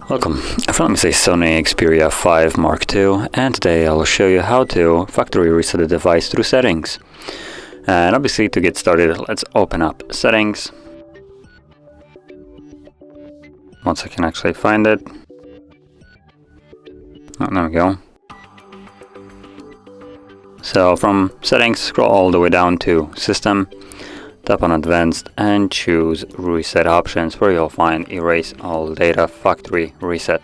Welcome, in front of me says SONY Xperia 5 Mark II, and today I will show you how to factory reset the device through settings. And obviously, to get started, let's open up settings. Once I can actually find it. Oh, there we go. So from settings, scroll all the way down to system, tap on advanced and choose reset options, where you'll find erase all data factory reset.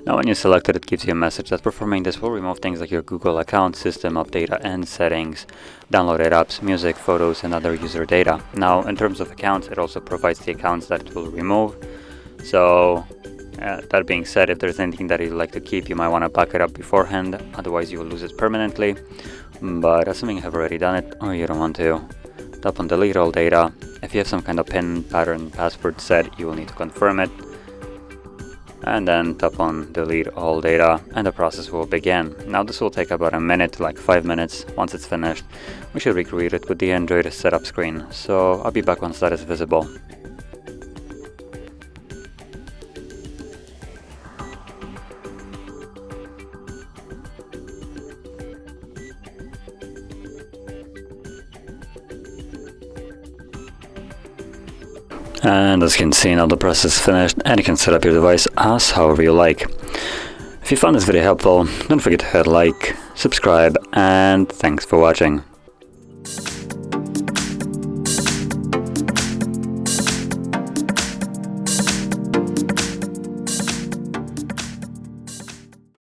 Now when you select it, it gives you a message that performing this will remove things like your Google account, system of data and settings, downloaded apps, music, photos and other user data. Now in terms of accounts, it also provides the accounts that it will remove. So that being said, if there's anything that you'd like to keep, you might want to back it up beforehand, otherwise you will lose it permanently. But assuming you have already done it or you don't want to, tap on delete all data. If you have some kind of PIN, pattern, password set, you will need to confirm it. And then tap on delete all data and the process will begin. Now this will take about a minute, like 5 minutes. Once it's finished, we should recreate it with the Android setup screen. So I'll be back once that is visible. And as you can see, now the process is finished and you can set up your device as however you like. If you found this video helpful, don't forget to hit like, subscribe, and thanks for watching.